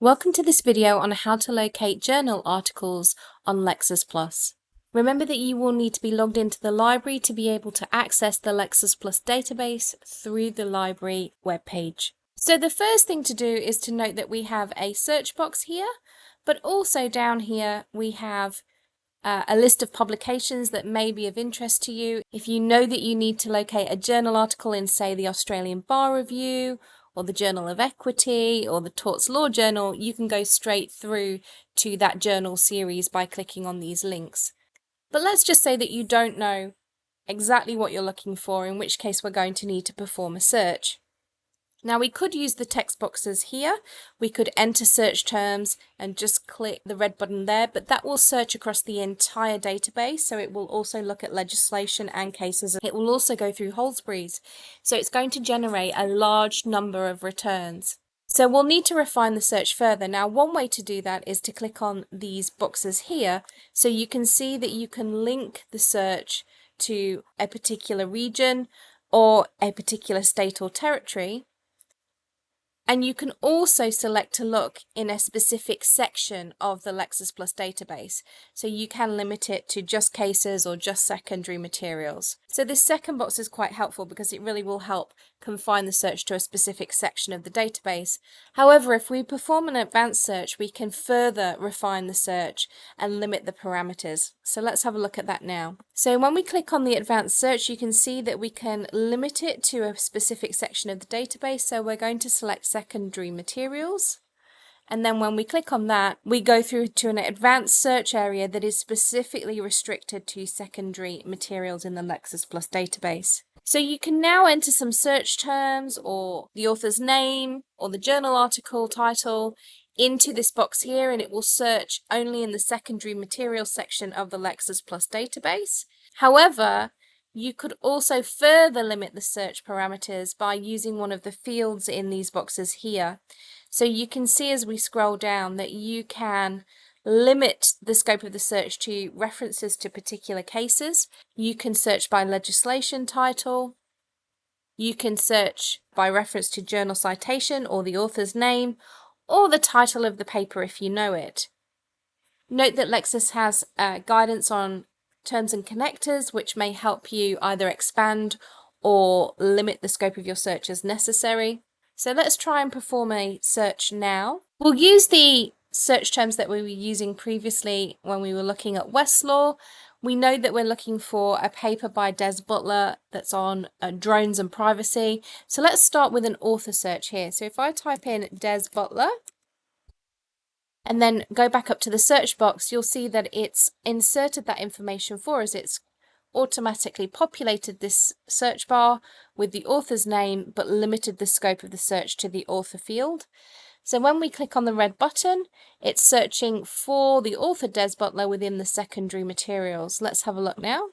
Welcome to this video on how to locate journal articles on Lexis+. Remember that you will need to be logged into the library to be able to access the Lexis+ database through the library webpage. So the first thing to do is to note that we have a search box here, but also down here we have a list of publications that may be of interest to you. If you know that you need to locate a journal article in, say, the Australian Bar Review, or the Journal of Equity, or the Torts Law Journal, you can go straight through to that journal series by clicking on these links. But let's just say that you don't know exactly what you're looking for, in which case we're going to need to perform a search. Now we could use the text boxes here. We could enter search terms and just click the red button there, but that will search across the entire database. So it will also look at legislation and cases. It will also go through Holsbury's. So it's going to generate a large number of returns. So we'll need to refine the search further. Now, one way to do that is to click on these boxes here. So you can see that you can link the search to a particular region or a particular state or territory. And you can also select to look in a specific section of the Lexis+ database. So you can limit it to just cases or just secondary materials. So this second box is quite helpful because it really will help confine the search to a specific section of the database. However, if we perform an advanced search, we can further refine the search and limit the parameters. So let's have a look at that now. So when we click on the advanced search, you can see that we can limit it to a specific section of the database. So we're going to select secondary materials. And then when we click on that, we go through to an advanced search area that is specifically restricted to secondary materials in the Lexis+ database. So you can now enter some search terms or the author's name or the journal article title into this box here, and it will search only in the secondary materials section of the Lexis+ database. However, you could also further limit the search parameters by using one of the fields in these boxes here. So you can see as we scroll down that you can limit the scope of the search to references to particular cases. You can search by legislation title. You can search by reference to journal citation or the author's name, or the title of the paper if you know it. Note that Lexis has guidance on terms and connectors, which may help you either expand or limit the scope of your search as necessary. So let's try and perform a search now. We'll use the search terms that we were using previously when we were looking at Westlaw. We know that we're looking for a paper by Des Butler that's on drones and privacy. So let's start with an author search here. So if I type in Des Butler and then go back up to the search box, you'll see that it's inserted that information for us. It's automatically populated this search bar with the author's name, but limited the scope of the search to the author field. So when we click on the red button, it's searching for the author Des Butler within the secondary materials. Let's have a look now.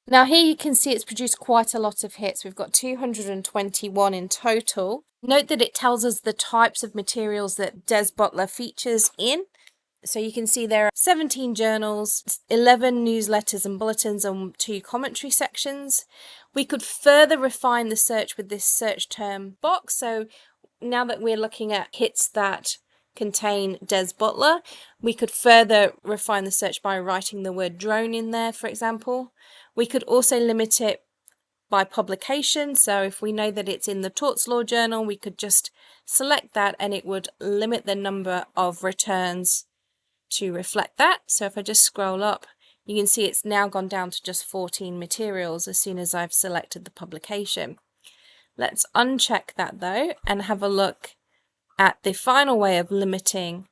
Now here you can see it's produced quite a lot of hits. We've got 221 in total. Note that it tells us the types of materials that Des Butler features in. So you can see there are 17 journals, 11 newsletters and bulletins, and 2 commentary sections. We could further refine the search with this search term box. So now that we're looking at hits that contain Des Butler, we could further refine the search by writing the word drone in there, for example. We could also limit it by publication. So if we know that it's in the Torts Law Journal, we could just select that and it would limit the number of returns to reflect that. So if I just scroll up, you can see it's now gone down to just 14 materials as soon as I've selected the publication. Let's uncheck that though and have a look at the final way of limiting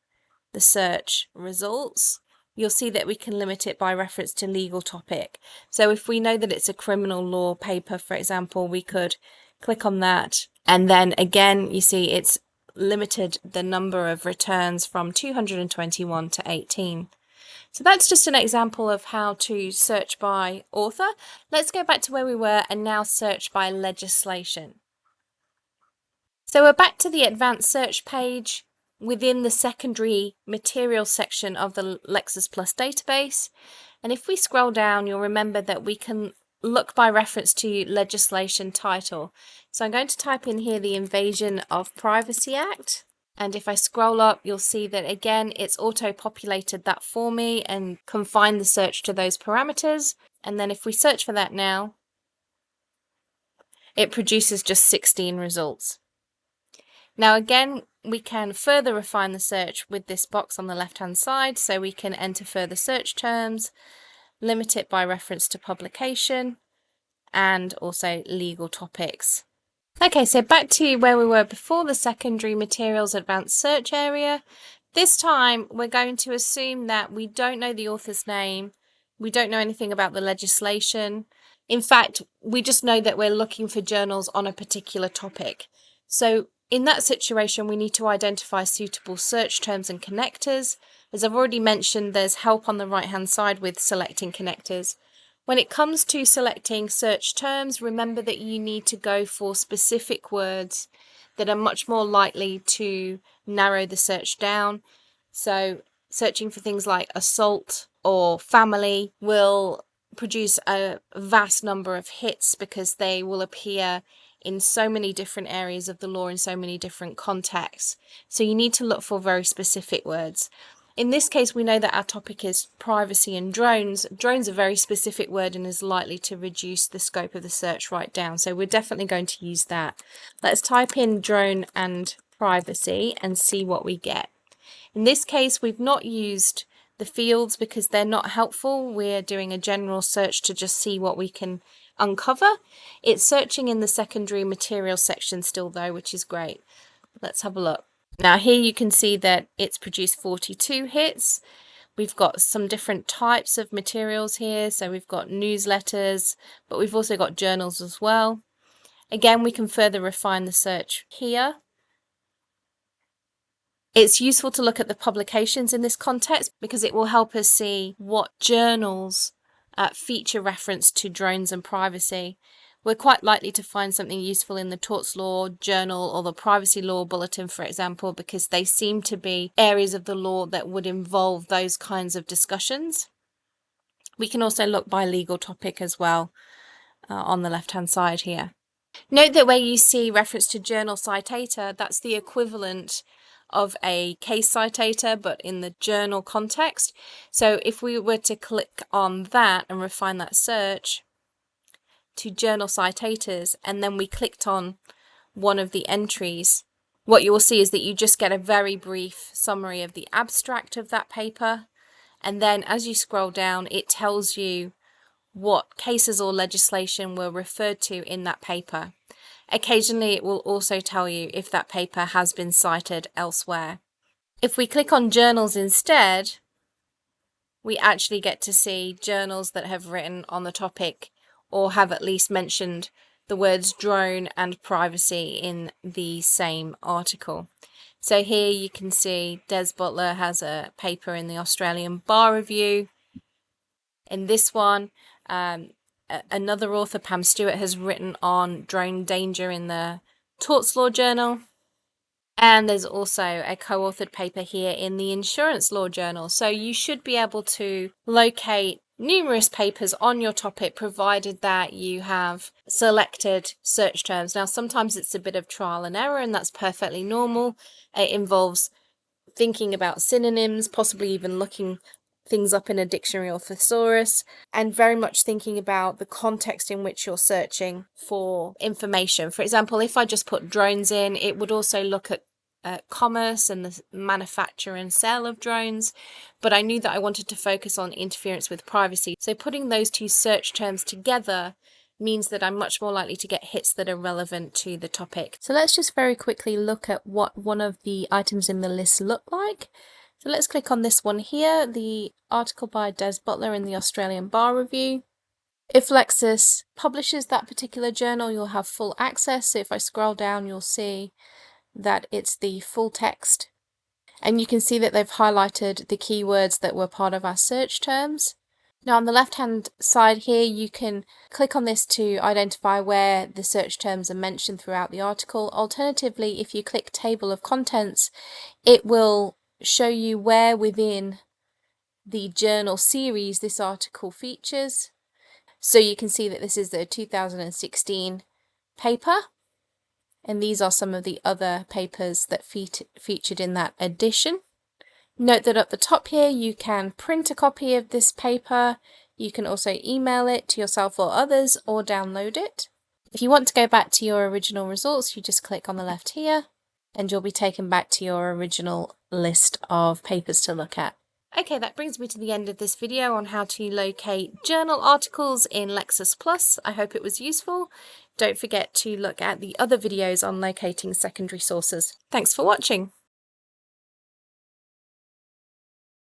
the search results. You'll see that we can limit it by reference to legal topic. So if we know that it's a criminal law paper, for example, we could click on that, and then again you see it's limited the number of returns from 221 to 18. So that's just an example of how to search by author. Let's go back to where we were and now search by legislation. So we're back to the advanced search page within the secondary material section of the Lexis+ database. And if we scroll down, you'll remember that we can look by reference to legislation title. So I'm going to type in here the Invasion of Privacy Act. And if I scroll up, you'll see that again, it's auto-populated that for me and confined the search to those parameters. And then if we search for that now, it produces just 16 results. Now again, we can further refine the search with this box on the left-hand side, so we can enter further search terms, limit it by reference to publication, and also legal topics. Okay, so back to where we were before, the secondary materials advanced search area. This time we're going to assume that we don't know the author's name, we don't know anything about the legislation. In fact, we just know that we're looking for journals on a particular topic. So in that situation, we need to identify suitable search terms and connectors. As I've already mentioned, there's help on the right-hand side with selecting connectors. When it comes to selecting search terms, remember that you need to go for specific words that are much more likely to narrow the search down. So searching for things like assault or family will produce a vast number of hits because they will appear in so many different areas of the law in so many different contexts. So you need to look for very specific words. In this case, we know that our topic is privacy and drones. Drones are a very specific word and is likely to reduce the scope of the search right down. So we're definitely going to use that. Let's type in drone and privacy and see what we get. In this case, we've not used the fields because they're not helpful. We're doing a general search to just see what we can uncover. It's searching in the secondary materials section still though, which is great. Let's have a look. Now here you can see that it's produced 42 hits. We've got some different types of materials here. So we've got newsletters, but we've also got journals as well. Again, we can further refine the search here. It's useful to look at the publications in this context because it will help us see what journals feature reference to drones and privacy. We're quite likely to find something useful in the Torts Law Journal or the Privacy Law Bulletin, for example, because they seem to be areas of the law that would involve those kinds of discussions. We can also look by legal topic as well on the left-hand side here. Note that where you see reference to journal citator, that's the equivalent of a case citator, but in the journal context. So if we were to click on that and refine that search to journal citators, and then we clicked on one of the entries, what you will see is that you just get a very brief summary of the abstract of that paper. And then as you scroll down, it tells you what cases or legislation were referred to in that paper. Occasionally, it will also tell you if that paper has been cited elsewhere. If we click on journals instead, we actually get to see journals that have written on the topic or have at least mentioned the words drone and privacy in the same article. So here you can see Des Butler has a paper in the Australian Bar Review. In this one, another author, Pam Stewart, has written on drone danger in the Torts Law Journal. And there's also a co-authored paper here in the Insurance Law Journal. So you should be able to locate numerous papers on your topic, provided that you have selected search terms. Now, sometimes it's a bit of trial and error, and that's perfectly normal. It involves thinking about synonyms, possibly even looking things up in a dictionary or thesaurus, and very much thinking about the context in which you're searching for information. For example, if I just put drones in, it would also look at commerce and the manufacture and sale of drones, but I knew that I wanted to focus on interference with privacy. So putting those two search terms together means that I'm much more likely to get hits that are relevant to the topic. So let's just very quickly look at what one of the items in the list look like. So let's click on this one here, the article by Des Butler in the Australian Bar Review. If Lexis publishes that particular journal, you'll have full access. So if I scroll down, you'll see that it's the full text. And you can see that they've highlighted the keywords that were part of our search terms. Now on the left-hand side here, you can click on this to identify where the search terms are mentioned throughout the article. Alternatively, if you click Table of Contents, it will show you where within the journal series this article features. So you can see that this is the 2016 paper. and these are some of the other papers that featured in that edition. Note that at the top here you can print a copy of this paper, you can also email it to yourself or others, or download it. If you want to go back to your original results, you just click on the left here, and you'll be taken back to your original list of papers to look at. Okay, that brings me to the end of this video on how to locate journal articles in Lexis+. I hope it was useful. Don't forget to look at the other videos on locating secondary sources. Thanks for watching.